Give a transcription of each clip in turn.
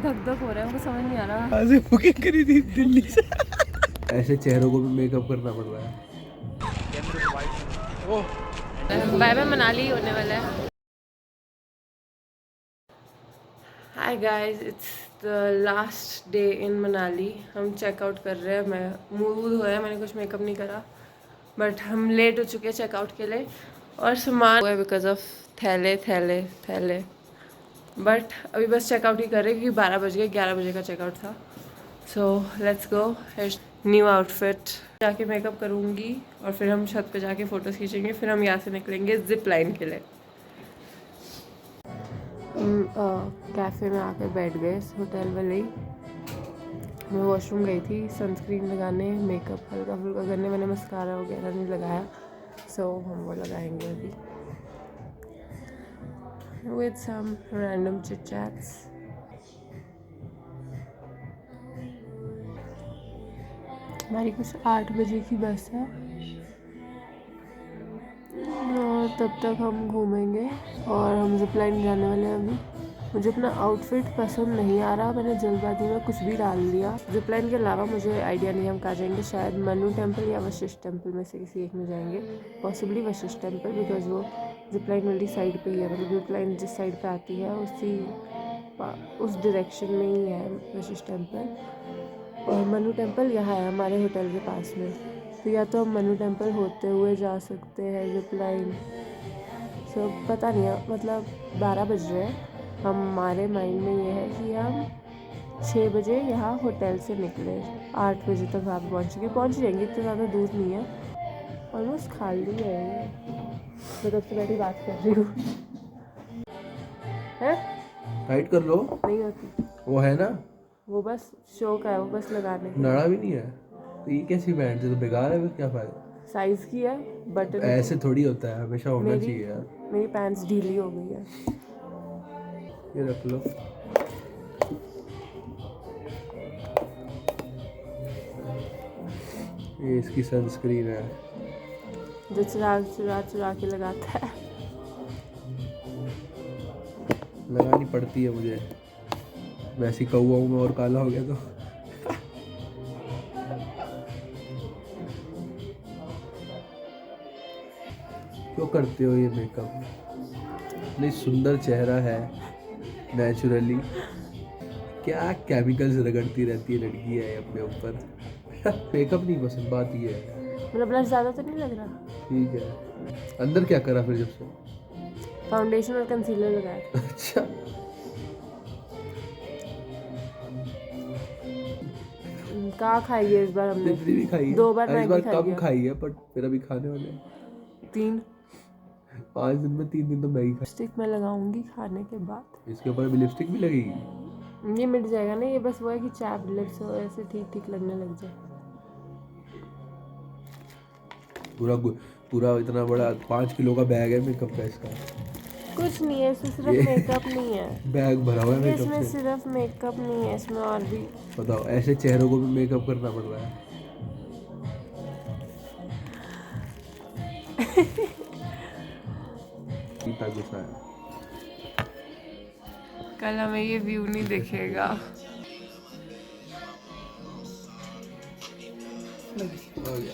धक धक हो रहा है, हमको समझ नहीं आ रहा। आज बुकिंग करी थी दिल्ली से। ऐसे चेहरों को भी मेकअप करना पड़ रहा है। बाय बाय मनाली होने वाला है। Hi guys, it's the last day in Manali. हम चेकआउट कर रहे हैं। मैं मूड हो रहा है, मैंने कुछ मेकअप नहीं करा, बट हम लेट हो चुके हैं चेकआउट के लिए और सामान हुआ है बिकॉज ऑफ थैले थैले थैले। बट अभी बस चेकआउट ही कर रहे हैं क्योंकि 12 बज गए, 11 बजे का चेकआउट था। So let's go. New outfit जाके मेकअप करूँगी और फिर हम छत पे जाके फ़ोटोज़ खींचेंगे। फिर हम यहाँ से निकलेंगे जिप लाइन के लिए। कैफ़े में आकर बैठ गए होटल वाले ही। मैं वॉशरूम गई थी सनस्क्रीन लगाने, मेकअप हल्का फुल्का करने। मैंने मस्कारा वगैरह नहीं लगाया, सो हम वो लगाएंगे अभी with some random chit chats. हमारी कुछ 8 बजे की बस है और तब तक हम घूमेंगे और हम जिप लाइन जाने वाले हैं अभी। मुझे अपना आउटफिट पसंद नहीं आ रहा, मैंने जल्दबाजी में कुछ भी डाल दिया। जिप लाइन के अलावा मुझे आइडिया नहीं हम कहाँ जाएंगे, शायद मनु टेम्पल या वशिष्ठ टेम्पल में से किसी एक में जाएंगे। पॉसिबली वशिष्ठ टेम्पल, बिकॉज वो जिप लाइन वाली साइड पे ही है। मतलब जिप लाइन जिस साइड पे आती है उस डायरेक्शन में ही है वशिष्ठ टेम्पल। और मनु टेम्पल यहाँ है हमारे होटल के पास में, तो या तो हम मनु टेम्पल होते हुए जा सकते हैं जिप लाइन। सो पता नहीं है, मतलब 12 बज रहे हैं। हमारे माइंड में ये है कि हम 6 बजे यहाँ होटल से निकले, 8 बजे तक वहाँ पे पहुँच जाएंगे। इतना ज़्यादा दूर नहीं है, ऑलमोस्ट खाली है ये। मैं तब से बैठी बात कर रही हूँ। है टाइट कर लो। नहीं होती वो है ना, वो बस शो का है, वो बस लगाने के नड़ा भी नहीं है। तो ये कैसी पैंट है, तो बेकार है, फिर क्या फायदा। साइज़ की है, बटन ऐसे थोड़ी होता है, हमेशा होना चाहिए यार। मेरी पैंट्स ढीली हो गई है। ये रख लो। ये इसकी सनस्क्रीन है जो चुरा के लगाता है। लगानी पड़ती है मुझे, वैसी कौआ हूँ मैं और काला हो गया तो। क्यों करते हो ये मेकअप? इतनी सुंदर चेहरा है नेचुरली, क्या केमिकल्स रगड़ती रहती है लड़की है अपने ऊपर। मेकअप नहीं पसंद, बात ये है। मतलब ब्लश ज़्यादा तो नहीं लग रहा? ठीक है। अंदर क्या करा फिर जब से? फाउंडेशन और कंसीलर लगाया। अच्छा, कहाँ खाई है इस बार हमने? भी खाई है 2 बार इस मैगी बार खाई कम है। खाई है, बट फिर अभी खाने वाले हैं 3 5 दिन में 3 दिन तो मैगी खा। लिपस्टिक मैं लगाऊंगी खाने के बाद। इसके ऊपर भी लिपस्टिक भी लगेगी? ये मिट जाएगा ना, ये बस वो है कि चैप लिप्स हो, ऐसे ठीक ठीक लगने लग जाए। पूरा इतना बड़ा 5 किलो का बैग है मेकअप का इसका। कुछ नहीं है इसमें, सिर्फ मेकअप नहीं है। बैग भरा हुआ है मेकअप इसमें से। सिर्फ मेकअप नहीं है, इसमें और भी। बताओ, ऐसे चेहरों को भी मेकअप करना पड़ रहा है। इतना गुस्सा है। कल हमें ये व्यू नहीं दिखेगा। हो गया।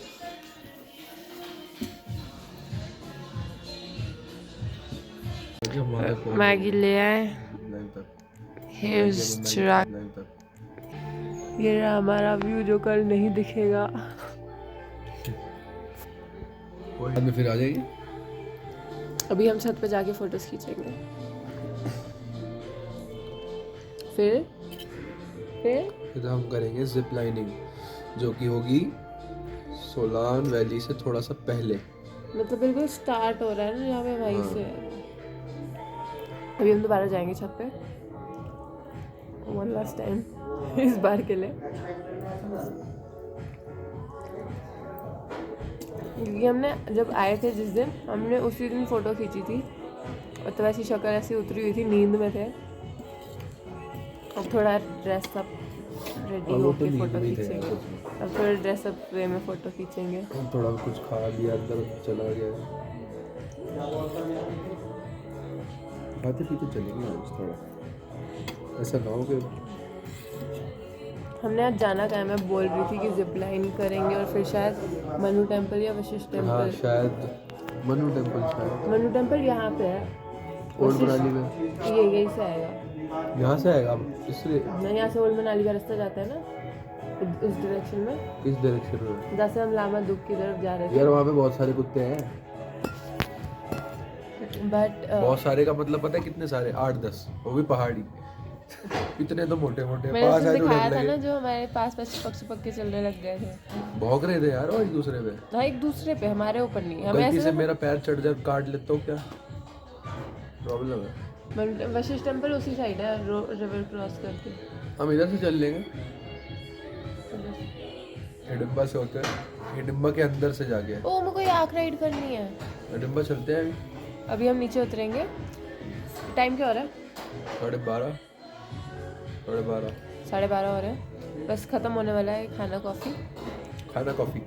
मैगी ले आए, हेयर्स चुरा। ये रहा हमारा व्यू जो कल नहीं दिखेगा। बाद में फिर आ जाएगी। अभी हम छत पे जाके फोटोज खींचेंगे, फिर हम करेंगे जिप लाइनिंग, जो कि होगी सोलान वैली से थोड़ा सा पहले। मतलब बिल्कुल स्टार्ट हो रहा है ना जहाँ पे, वहीं से। अभी हम दोबारा जाएंगे छत पे वन लास्ट टाइम इस बार के लिए, क्योंकि हमने जब आए थे जिस दिन, हमने उसी दिन फ़ोटो खींची थी और तो वैसी शक्ल ऐसी उतरी हुई थी, नींद में थे। अब थोड़ा ड्रेस अप रेडी होके फ़ोटो खींचेंगे। अब थोड़ा ड्रेस अप वे में फ़ोटो खींचेंगे। थोड़ा कुछ खा लिया, अंदर चला गया, खाते पीते चलेंगे आज। थोड़ा ऐसा ना हो कि हमने आज जाना कहाँ है, मैं बोल रही थी कि जिप लाइन करेंगे और फिर शायद मनु टेम्पल या वशिष्ठ हाँ टेम्पल। शायद मनु टेम्पल, शायद मनु टेम्पल यहाँ पे है, ओल्ड मनाली में। ये यहीं से आएगा, यहाँ से आएगा अब इसलिए नहीं यहाँ से ओल्ड मनाली का रास्ता जाता है ना उस डायरेक्शन में, किस डायरेक्शन में? जैसे हम लामा दुख की तरफ जा रहे थे। यार वहाँ पे बहुत सारे कुत्ते हैं। बट बहुत सारे का मतलब पता है कितने सारे? 8-10, वो भी पहाड़ी। इतने तो मोटे मोटे मैंने पास तुझे आए तो दिखाया डर था ना लगे। जो हमारे पास पक के चलने लग गए थे। भौंक रहे थे यार वो एक दूसरे पे। हाँ एक दूसरे पे, हमारे ऊपर नहीं, हमें गलती ऐसे से मेरा पैर चढ़ जाए काट लेता हूँ, क्या प्रॉब्लम है? वशिष्ठ टेम्पल उसी साइड है, रिवर क्रॉस करके। हम इधर से चल लेंगे, हिडिंबा से होते हैं, हिडिंबा के अंदर से जाके। ओ मेरे को याक राइड करनी है। हिडिंबा चलते हैं अभी हम नीचे उतरेंगे। टाइम क्या हो रहा है? 12:30 12:30 12:30 हो रहे हैं, बस ख़त्म होने वाला है खाना कॉफ़ी। खाना कॉफ़ी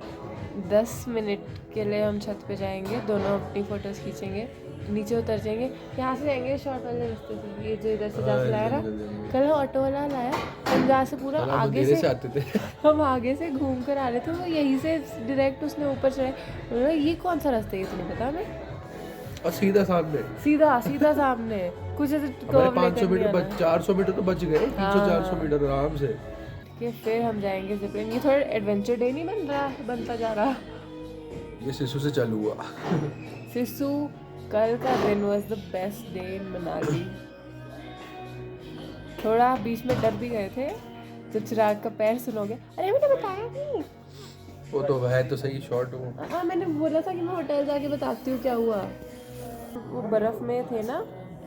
10 मिनट के लिए हम छत पे जाएंगे, दोनों अपनी फ़ोटोज़ खींचेंगे, नीचे उतर जाएंगे, यहाँ से जाएंगे शॉर्ट वाले रास्ते से, ये जो इधर से जहाँ से लाया ना, कल ऑटो वाला लाया, हम जहाँ से पूरा आगे से आते थे। हम आगे से घूम कर आ रहे थे, वो यहीं से डायरेक्ट उसने ऊपर चढ़ाए। बोला ये कौन सा रास्ता है, ये तुम्हें पता हमें? और सीधा सामने, सीधा सामने कुछ ऐसे हमारे 500 मीटर 400 मीटर तो बच गए, 300-400 मीटर आराम से। कि फिर हम जाएंगे जिपलाइन। ये थोड़ा एडवेंचर डे नहीं बनता जा रहा। ये सिसु से चालू हुआ। सिसु कल का दिन was the best day in Manali. थोड़ा बीच में डर भी गए थे जब चिराग का पैर सुनोगे। अरे मैंने बताया नहीं, वो तो है तो सही शॉर्ट हो। हाँ मैंने बोला था कि मैं होटल जाके बताती हूँ क्या हुआ। वो बर्फ़ में थे ना,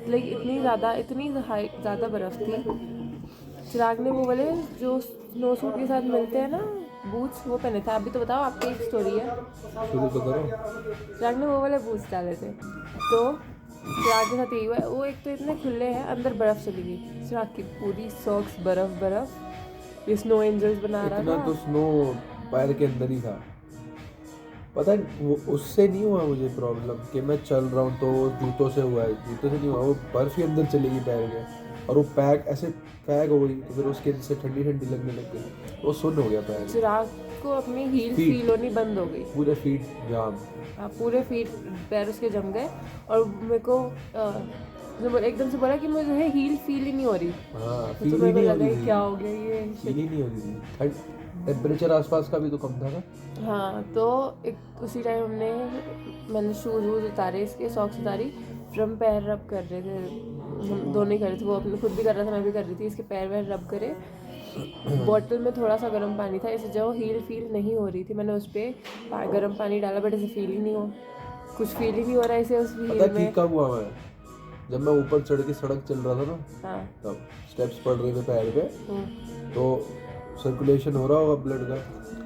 लाइक इतनी ज़्यादा बर्फ़ थी। चिराग ने वो वाले जो स्नो सूट के साथ मिलते हैं ना बूट्स, वो पहने थे। आप भी तो बताओ, आपकी एक स्टोरी है, शुरू तो करो। चिराग ने वो वाले बूट्स डाले थे, तो चिराग के साथ यही हुआ। वो एक तो इतने खुले हैं, अंदर बर्फ़ चली गई, चिराग की पूरी सॉक्स बर्फ़। ये स्नो एंजल्स बना रहा इतना था। तो स्नो पैर के अंदर ही था। पता है वो उससे नहीं हुआ मुझे प्रॉब्लम कि मैं चल रहा हूँ तो जूतों से हुआ है, जूतों से नहीं हुआ, वो बर्फ ही अंदर चलेगी पैर में और वो पैक ऐसे पैक हो गई, तो फिर उसके अंदर से ठंडी लगने लग गई, वो सुन्न हो गया पैर। चिराग को अपनी हील फील होनी बंद हो गई, पूरे फीट जाम। पूरे फीट पैर उसके जम गए और मेरे को एकदम से बोला कि मुझे हील फील ही नहीं हो रही। हाँ तो मेरे को लगा कि क्या हो गया, ये फील ही नहीं हो रही थी। टेम्परेचर आसपास का भी तो कम था ना। हाँ तो एक उसी टाइम मैंने शूज़ वूज उतारे, इसके सॉक्स उतारी, फिर हम पैर रब कर रहे थे, हम दोनों ही कर रहे थे। वो अपने खुद भी कर रहा था, मैं भी कर रही थी। इसके पैर वैर रब करे, बॉटल में थोड़ा सा गर्म पानी था, इसे जो हील फील नहीं हो रही थी, मैंने उस पर गर्म पानी डाला, बट इसे फील ही नहीं हो, कुछ फील ही नहीं हो रहा है इसे उस हील में। कब हुआ मैं जब मैं ऊपर चढ़ के सड़क चल रहा था ना, हाँ तब स्टेप्स पड़ रहे थे पैर पे, तो सर्कुलेशन हो रहा होगा ब्लड का,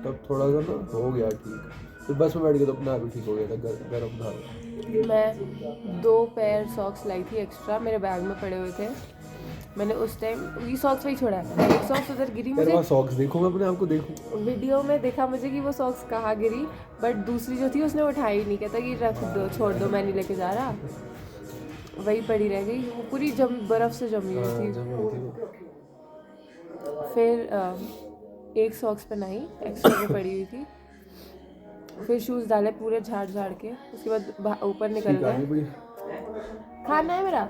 तब थोड़ा सा ना हो गया ठीक। फिर बस में बैठ गया तो अपने आप ही ठीक हो गया था, गर्म था। मैं 2 पेयर सॉक्स लाई थी एक्स्ट्रा, मेरे बैग में पड़े हुए थे। मैंने उस टाइम ये सॉक्स वही छोड़ा है, एक सॉक्स उधर गिरी, मुझे सॉक्स देखो, मैं अपने आप को देखूं। वीडियो में देखा मुझे कि वो सॉक्स कहाँ गिरी, बट दूसरी जो थी उसने उठाई नहीं, कहता कि रख दो, छोड़ दो, मैं नहीं लेके जा रहा, वही पड़ी रह गई। वो पूरी बर्फ़ से जमी हुई थी। फिर एक सॉक्स पहनाई एक्स्ट्रा जो पड़ी हुई थी, फिर शूज़ डाले पूरे झाड़ के, उसके बाद ऊपर निकल गए। खाना है मेरा,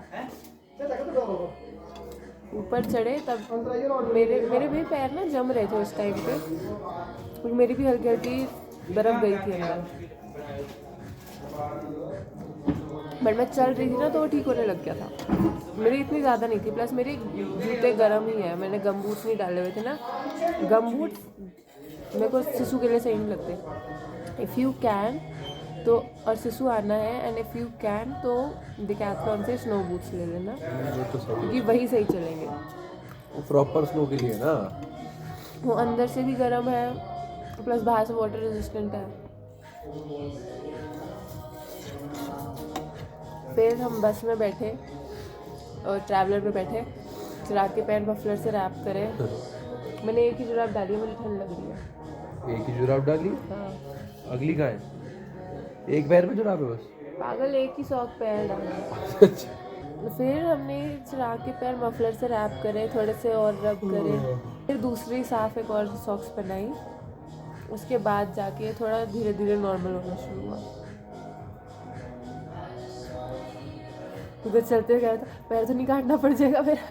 ऊपर चढ़े तब मेरे भी पैर ना जम रहे थे उस टाइम पे, क्योंकि मेरी भी हल्की हल्की बर्फ़ गई थी अंदर, बट मैं चल रही थी ना तो वो ठीक होने लग गया था। मेरी इतनी ज़्यादा नहीं थी, प्लस मेरे जूते गर्म ही है, मैंने गम बूट्स नहीं डाले हुए थे ना। गम बूट्स मेरे को सिसु के लिए सही नहीं लगते। इफ़ यू कैन तो, और सिसु आना है, एंड इफ़ यू कैन तो डिकैथलॉन से स्नो बूट्स ले लेना, क्योंकि वही सही चलेंगे। वो प्रॉपर स्नो के लिए ना, वो अंदर से भी गर्म है, प्लस बाहर से वाटर रेजिस्टेंट है। फिर हम बस में बैठे और ट्रैवलर में बैठे, चिराग के पैर मफलर से रैप करे। मैंने एक ही जुराब डाली है, मुझे ठंड लग रही है। एक ही जुराब डाली? हाँ। अगली कहाँ है? एक पैर में जुराब है बस? पागल, एक ही सॉक पैर डाला। फिर हमने चिराग के पैर मफलर से रैप करे, थोड़े से और रब करे, फिर दूसरी साफ एक और सॉक्स पहनाई, उसके बाद जाके थोड़ा धीरे धीरे नॉर्मल होना शुरू हुआ। उधर चलते हुए कह रहा था पैर तो नहीं काटना पड़ जाएगा मेरा।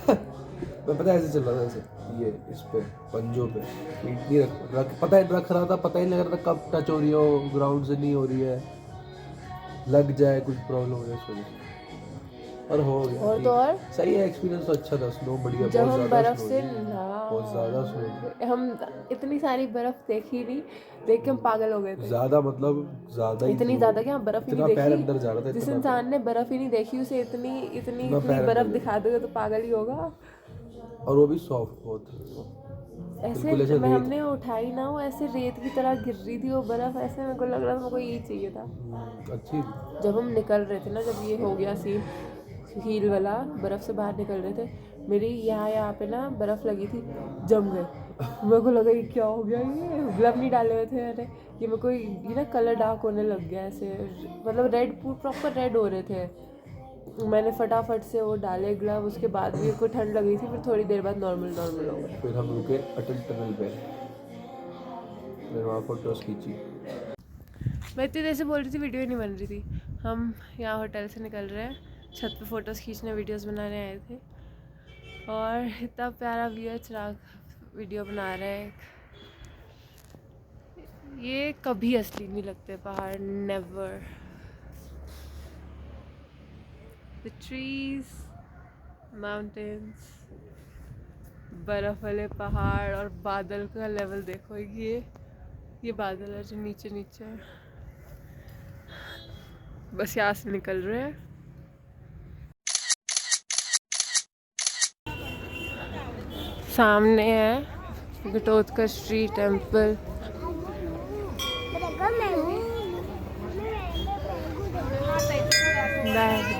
मैं पता है ऐसे चल रहा था, ऐसे ये इस पे पंजों पे ईंट नहीं रख पता है रख रहा था, पता ही नहीं लग रहा था कब टच हो रही हो, ग्राउंड से नहीं हो रही है, लग जाए कुछ प्रॉब्लम हो जाए इस वजह से, और हो गया। और तो और सही है, एक्सपीरियंस तो अच्छा था। स्नो बढ़िया, जब बहुत हम ज़्यादा बर्फ स्नो से थी, ना बहुत ज़्यादा स्नो। हम इतनी सारी बर्फ देखी नहीं, देख के हम पागल हो गए थे। ज़्यादा मतलब ज़्यादा ही इतनी थी ज्यादा वो। कि हाँ बर्फ ही इतना नहीं पैर देखी। अंदर जा रहा था, जिस इतना इंसान ने बर्फ ही नहीं देखी उसे इतनी इतनी इतना इतनी पैर बर्फ अंदर दिखा दोगे तो पागल ही होगा। और वो भी सॉफ्ट बहुत, बिल्कुल ऐसे ऐसे रेत। हमने उठाई ना, वो ऐसे रेत की तरह गिर रही थी वो बर्फ, ऐसे मेरे को लग रहा था मेरे को यही चाहिए था। अच्छी थी। जब हम निकल रहे थे ना, जब ये हो गया सीन हील वाला, बर्फ़ से बाहर निकल रहे थे, मेरी यहाँ पे ना बर्फ़ लगी थी, जम गए। मेरे को लगा ये क्या हो गया, ये ग्लव नहीं डाले हुए थे मैंने, ये मेरे को ये ना कलर डार्क होने लग गया ऐसे, मतलब रेड प्रॉपर रेड हो रहे थे। मैंने फटाफट से वो डाले ग्लव, उसके बाद भी को ठंड लग रही थी, फिर थोड़ी देर बाद नॉर्मल हो गया। फिर हम रुके अटल टनल पे, फिर वहाँ फोटोज खींची। मैं इतनी देर से बोल रही थी, वीडियो ही नहीं बन रही थी। हम यहाँ होटल से निकल रहे हैं, छत पे फ़ोटोज़ खींचने वीडियोस बनाने आए थे, और इतना प्यारा व्यू है, चिराग वीडियो बना रहे हैं। ये कभी असली नहीं लगते पहाड़, नेवर। द ट्रीज, माउंटेन्स, बर्फ़ वाले पहाड़, और बादल का लेवल देखो, ये बादल है जो नीचे नीचे है। बस यहाँ से निकल रहे हैं। सामने है Ghatotkacha Shri temple.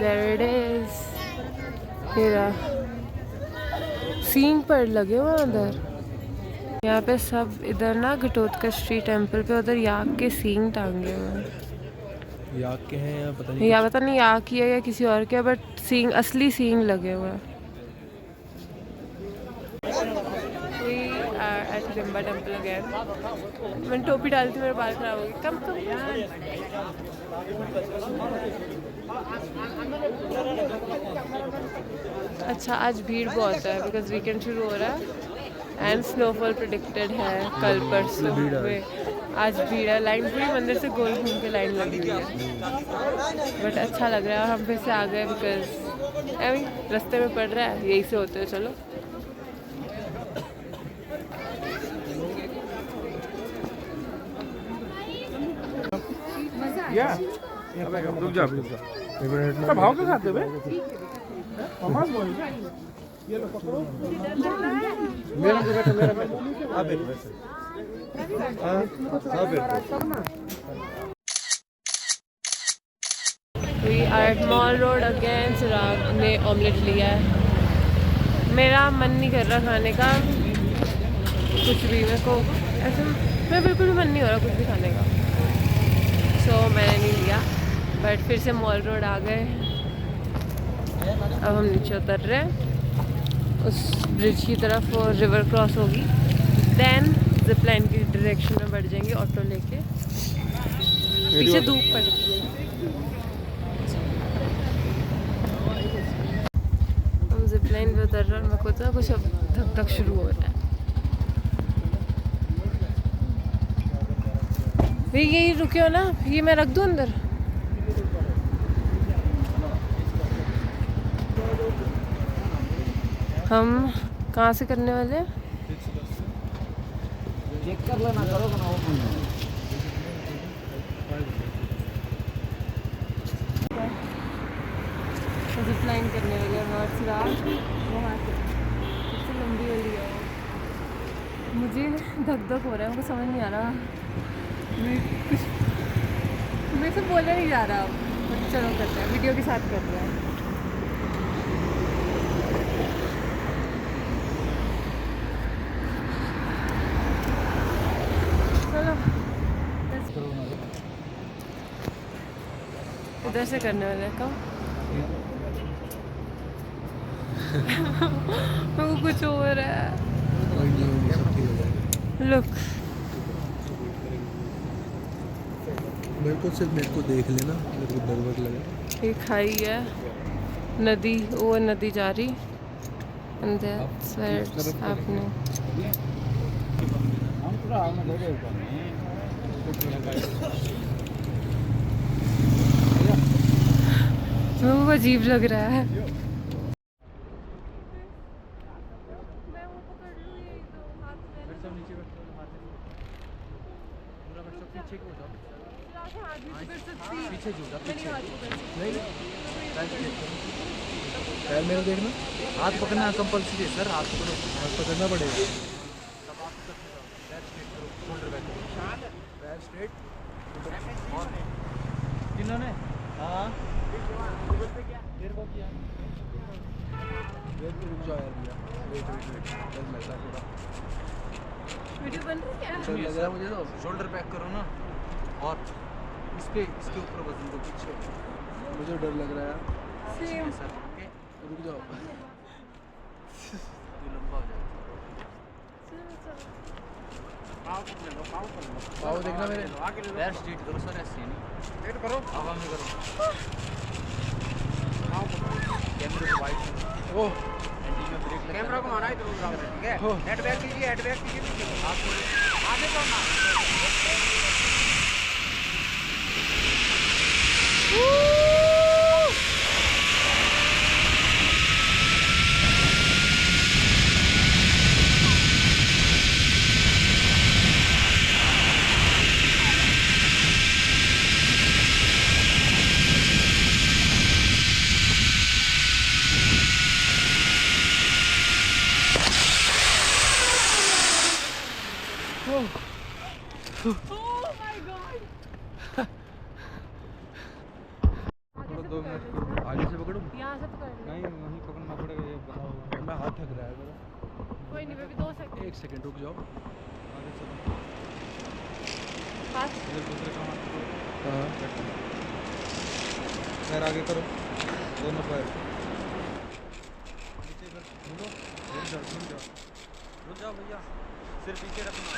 There it is. सींग पर लगे हुए अंदर। यहाँ पे सब इधर ना गटोत्कच श्री टेम्पल पे उधर याक के सींग टांगे हुए हैं। याक के हैं या पता नहीं, या पता नहीं याक की है या किसी और के, बट सींग, असली सींग लगे हुए हैं। At Limba temple again. मैंने टोपी डाली थी, मेरे बाल खराब हो गए। कम अच्छा, आज भीड़ बहुत है बिकॉज वीकेंड शुरू हो रहा है एंड स्नोफॉल प्रेडिक्टेड है कल परसों में। आज भीड़ है, लाइन पूरी मंदिर से गोल घूम के लाइन लगी हुई है, बट अच्छा लग रहा है। और हम फिर से आ गए बिकॉज आई मीन रास्ते में पड़ रहा है, यही से होते हो। चलो रुक जा भाव के साथ में ये लो पकड़ो, मेरा बेटा we are at mall road again. Chirag ने ऑमलेट लिया है, मेरा मन नहीं कर रहा खाने का कुछ भी, मेरे को ऐसे मेरा बिल्कुल भी मन नहीं हो रहा कुछ भी खाने का, सो मैंने नहीं लिया। बट फिर से मॉल रोड आ गए, अब हम नीचे उतर रहे हैं उस ब्रिज की तरफ, और रिवर क्रॉस होगी, देन जिप लाइन की डायरेक्शन में बढ़ जाएंगे ऑटो लेके। पीछे धूप पड़ रही है, हम जिप लाइन पे उतर रहे हैं, मेरे को तो कुछ अब धक धक शुरू हो रहा है। भाई यही रुके हो ना, ये मैं रख दूँ अंदर? हम कहाँ से करने वाले हैं? चेक कर लेना, करो बनाओ। जिप लाइन करने वाले हैं और चिराग वहाँ से सबसे लंबी वाली है। मुझे धक धक हो रहा है, मुझे समझ नहीं आ रहा, कुछ मेरे से बोला नहीं जा रहा। चलो करते हैं, वीडियो के साथ कर रहे हैं। इधर से करने वाले हैं कम। मेरे को कुछ हो रहा है। कोई नहीं, सब ठीक हो जाएगा। लुक, मेरे को देख लेना, मेरे को डर वर लगा। ये खाई है, नदी, वो नदी जा रही, and that's where it's happening. मेरे को अजीब लग रहा है। पीछे जो पीछे नहीं, पैर मेरा देखना, हाथ पकड़ना कंपल्सरी है सर, हाथ पकड़ो, हाथ पकड़ना पड़ेगा। तब आप करते जाओ, पैर स्ट्रेट करो, शोल्डर बैक करो, पैर स्ट्रेट, और जिन्होंने हाँ देर को किया, वेट रुक जाओ यार भैया, वेट चल मैं थोड़ा वीडियो बन रही है। चल लग रहा है मुझे तो। शोल्डर बैक करो ना, और इसके ऊपर वजन दो पीछे, मुझे डर लग रहा है यार। सेम सर ओके, रुक जाओ, ये लंबा हो जाएगा। पाव देखना मेरे, पैर स्ट्रेट करो सर, ऐसे नहीं स्ट्रेट करो, हवा में करो, कैमरे को वाइड करो, ओह एंटी में ब्रेक लगा, कैमरा को मारा इधर उधर, ठीक है, हेड बैक कीजिए, हेड बैक कीजिए, आप आगे करना। आगे से पकड़ूं? यहाँ से पकड़ ले। नहीं, वहीं पकड़ना पड़ेगा, ये बना हुआ है। मैं हाथ थक रहा है मेरा। कोई नहीं, बेबी 2 सेकंड। 1 सेकंड रुक जाओ। आगे चलो। बस इधर दूसरे का हाथ पकड़ो। हाँ। पैर आगे करो, दोनों पैर। नीचे इधर घूमो, रुक जाओ भैया, सिर पीछे रखना।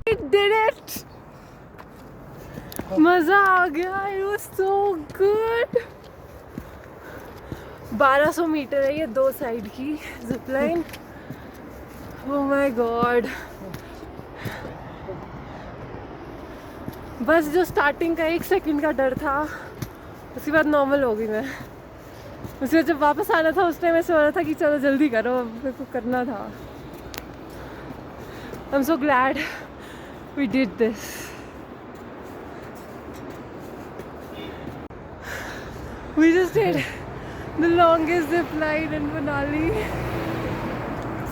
I did it! मजा आ गया, it was so good. 1200 metre है ये 2 साइड की जिपलाइन। Oh my god! बस जो स्टार्टिंग का 1 सेकंड का डर था, उसके बाद नॉर्मल हो गई मैं। उसके बाद जब वापस आना था उस टाइम ऐसे हो रहा था कि चलो जल्दी करो, मेरे को करना था। I'm so glad we did this. We just did the longest zip line in Manali.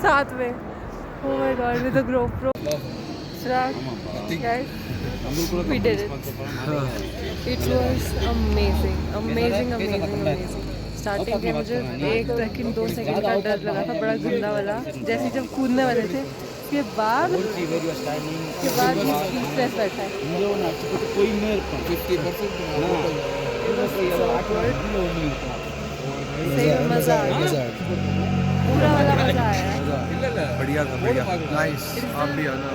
साथ में. Oh my god, with a GoPro. Guys, we did it. It was amazing, amazing, amazing, amazing. Starting के मुझे 1 second 2 second का डर लगा था, बड़ा गंदा वाला, जैसे जब कूदने वाले थे। उसके बाद स्ट्रेस बैठा है। मजा आ गया, पूरा वाला मजा आया। बढ़िया था, बढ़िया, नाइस। आप भी आना।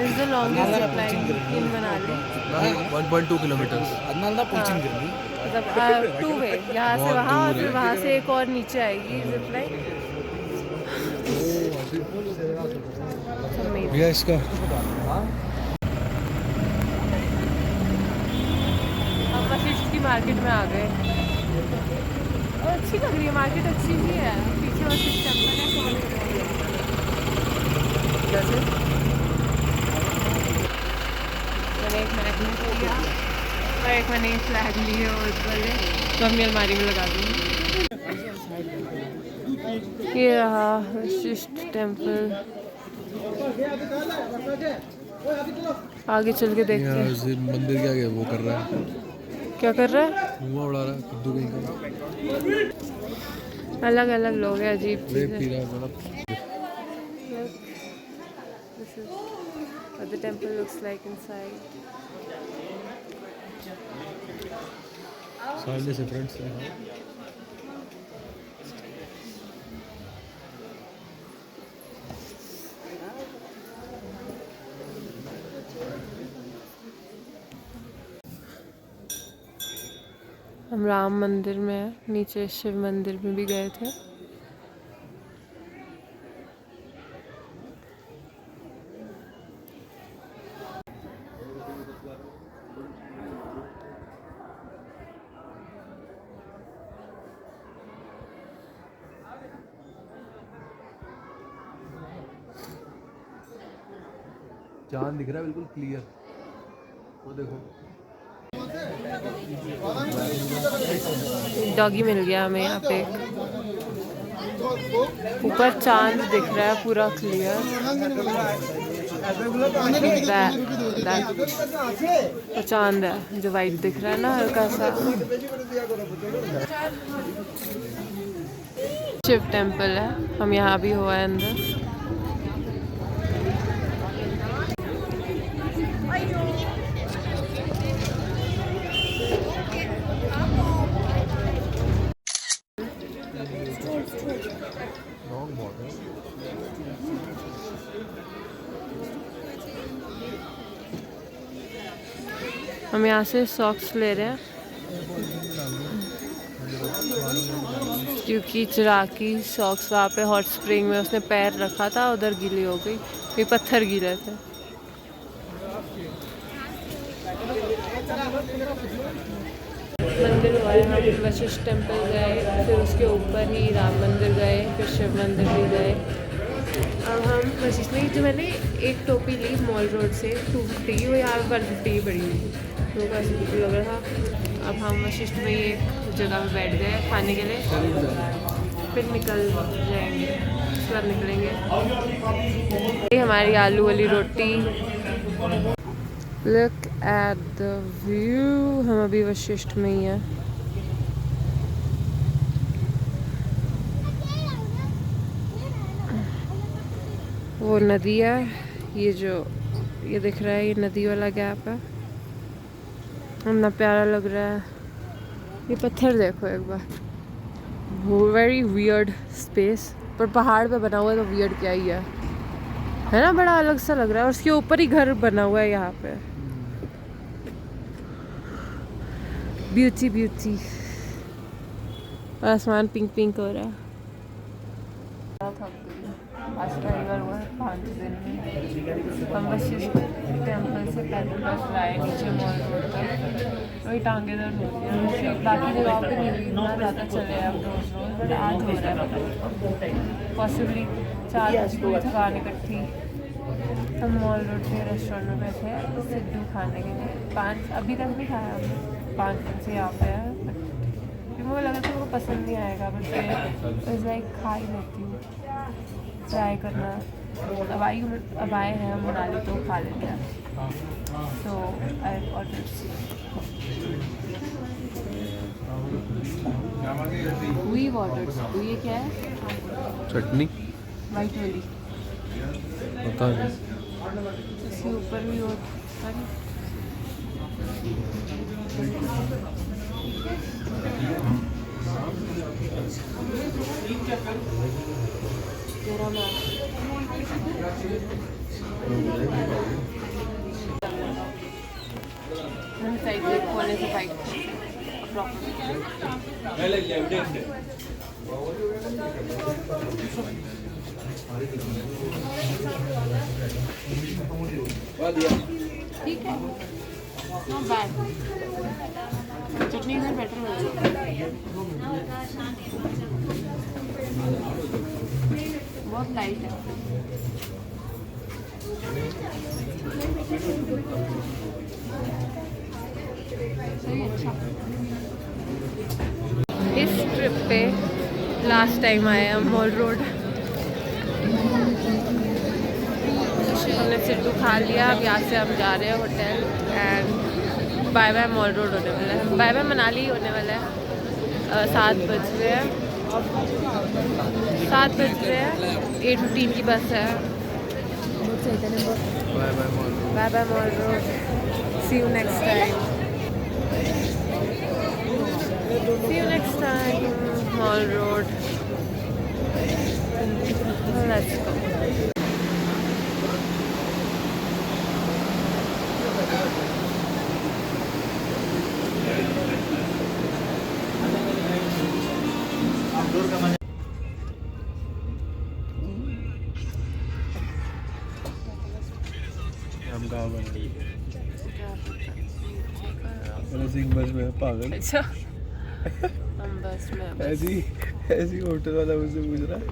It's the longest zip line in Manali. 1.2 kilometre. मतलब 2 वे, यहाँ से वहाँ और फिर वहाँ से एक और नीचे आएगी जिप लाइन। भैया इसका हम वशिष्ठ की मार्केट में आ गए और अच्छी लग रही है मार्केट, अच्छी ही है। पीछे वशिष्ठ टेम्पल है। वजह से। मैंने एक मैगनेट लिया और एक मैंने फ्लैग लिए और वाले, तो अपनी अलमारी में लगा दूँगी। ये रहा वशिष्ठ टेम्पल। आगे चल के देखते हैं। मंदिर क्या वो कर रहा है, क्या कर रहा है? धुआं उड़ा रहा है, कद्दू कहीं का। अलग अलग लोग हैं, अजीब चीज़ें। This is what the temple looks like inside. सामने से फ्रंट से हम राम मंदिर में हैं, नीचे शिव मंदिर में भी गए थे। चांद दिख रहा है बिल्कुल क्लियर, वो देखो। डॉगी मिल गया हमें यहाँ पे। ऊपर चांद दिख रहा है पूरा क्लियर। तो चांद है जो वाइट दिख रहा है ना, हल्का सा। शिव टेम्पल है, हम यहाँ भी हुआ है अंदर। हम यहाँ से सॉक्स ले रहे हैं क्योंकि चिराकी सॉक्स वहाँ पे हॉट स्प्रिंग में उसने पैर रखा था, उधर गीली हो गई। ये पत्थर गीले थे। मंदिर हुआ है, हम वशिष्ठ टेम्पल गए, फिर उसके ऊपर ही राम मंदिर गए, फिर शिव मंदिर भी गए। अब हम वशिष्ठ में, जो मैंने एक टोपी ली मॉल रोड से 250, वो यहाँ 150 की पड़ी हुई थी, तो वो ऐसे बिल्कुल लग रहा था। अब हम वशिष्ठ में ही एक जगह पे बैठ गए खाने के लिए, फिर निकल जाएंगे, उसके बाद निकलेंगे। ये हमारी आलू वाली रोटी। Look at the view। हम अभी वशिष्ठ में ही हैं। वो नदी है, ये जो ये दिख रहा है, ये नदी वाला गैप है। इतना प्यारा लग रहा है। ये पत्थर देखो एक बार, वेरी वियर्ड स्पेस, पर पहाड़ पे बना हुआ है तो वियर्ड क्या ही है ना, बड़ा अलग सा लग रहा है। और उसके ऊपर ही घर बना हुआ है यहाँ पे। Beauty beauty. आसमान पिंक पिंक हो रहा है। आज पहली हुआ है 5 दिन में। हम वशिष्ठ टेम्पल से पैदल बस लाए नीचे मॉल रोड तक, वही टांगे दर्द होती है। बाकी जगहों पे नहीं इतना ज़्यादा चले अब रोज़ रोज़, बट आज हो रहा है पॉसिबली 4 बजे की थकान इकट्ठी। हम मॉल रोड के रेस्टोरेंट में बैठे हैं सिड्डू खाने के लिए। 5 अभी तक नहीं खाया हमने, 5 दिन से यहाँ पे है। मुझे लगा था उनको पसंद नहीं आएगा, बट लाइक खा ही लेती हूँ, ट्राई करना। अब आए हैं हम मनाली तो खा लेते हैं। सो आई ऑर्डर ये क्या है? चटनी वाइट वाली, पता नहीं। इसके ऊपर भी और कोने से फाइट ठीक है, नॉट बैड। चटनी इधर बेटर हो जाएगी। बहुत लाइट है। इस ट्रिप पे लास्ट टाइम आए हम मॉल रोड। हमने सिड्डू खा लिया। अब यहाँ से हम जा रहे हैं hotel and bye bye Mall Road होने वाला है, बाय बाय मनाली होने वाला है। 7 बज रहे हैं, 7 बज रहे हैं। 8:15 की बस है। Bye bye Mall Road, see you next time, see you next time Mall Road. Let's go. हम कहाँ बने सिंह बस में पागल। अच्छा हम बस में ऐसी होटल वाला मुझसे पूछ रहा है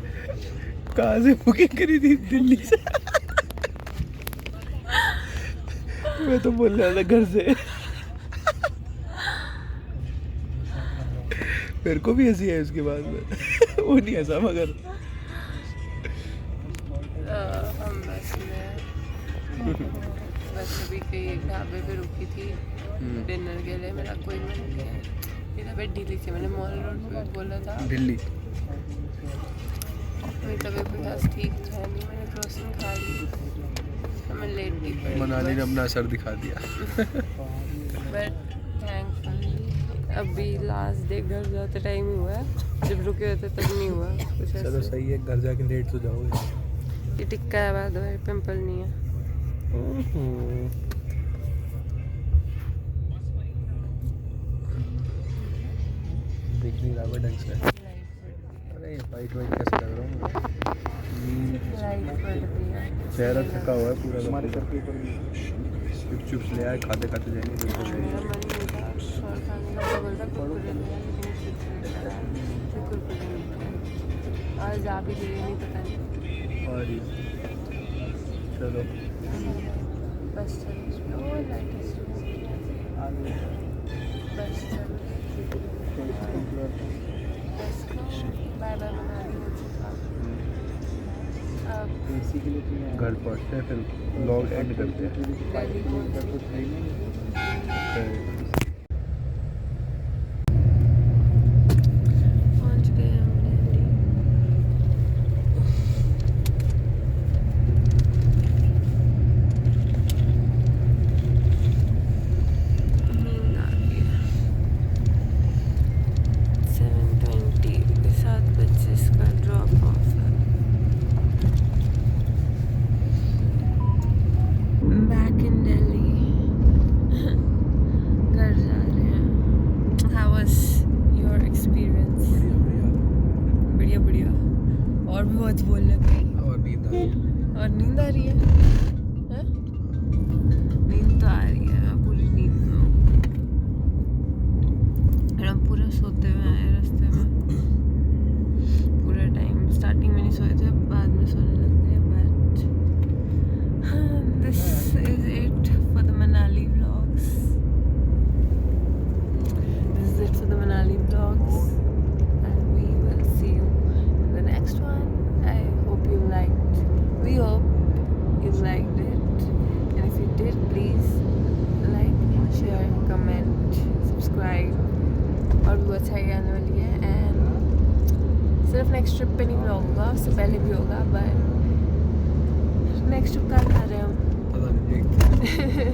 कहाँ से बुकिंग करी थी? दिल्ली से। मैं तो बोल रहा था घर से। मेरे को भी हंसी है उसके बाद में। वो नहीं हंसा मगर हम बस अभी कहीं ढाबे पे रुकी थी डिनर के लिए। मेरा कोई मन नहीं है। मेरा तबीयत ढीली थी, मैंने मॉल रोड पे बोला था। दिल्ली मेरी तबीयत भी खास ठीक है नहीं, मैंने क्रॉसिंग खा ली तो मैं लेट भी पड़ी। मनाली ने अपना असर दिखा दिया। बट थैंकफुली अभी लास्ट डे घर जाते टाइम ही हुआ है, जब रुके होते तब नहीं हुआ कुछ चलो ऐसे। सही है, घर जाके लेट तो जाओगे। ये टिक्का है बाद में, पिंपल नहीं है। देख नहीं रहा मैं ढंग से। अरे वाइट वाइट कैसे लग रहा हूँ? चेहरा थका हुआ है पूरा। हमारे सर के ऊपर चिप्स चिप्स ले आए, खाते खाते जाएंगे। और जा भी रही नहीं, पता नहीं। और ये चलो बस चलो, बस चलो, बाय बाय मनाली हो चुका। अब घर पहुँचते हैं, फिर व्लॉग एंड करते हैं। दिल्ली पहुंच गए हम दिल्ली। नींद आ गई है। 7:20 7:25 का ड्रॉप ऑफ है। बैक इन दिल्ली, घर जा रहे हैं। How was your experience? बढ़िया बढ़िया। और भी बहुत बोल लगे। और नींद आ रही है। और नींद आ रही है? हैं? नींद तो आ रही है, मैं पूरी नींद में हूँ। हम पूरा सोते हुए आए रास्ते में। पूरा टाइम स्टार्टिंग में नहीं सोए थे, बाद में सोने लग गए। But this is it for the Manali vlogs. This is it for the Manali vlogs, and we will see you in the next one. I hope you liked. We hope you liked it, and if you did, please like, share, comment, subscribe. और भी अच्छा ही आने वाली है। And सिर्फ next trip पे नहीं vlog होगा, उससे पहले भी होगा। बट नेक्स्ट ट्रिप कहाँ जा रहे हैं हम? पता नहीं, देखते हैं।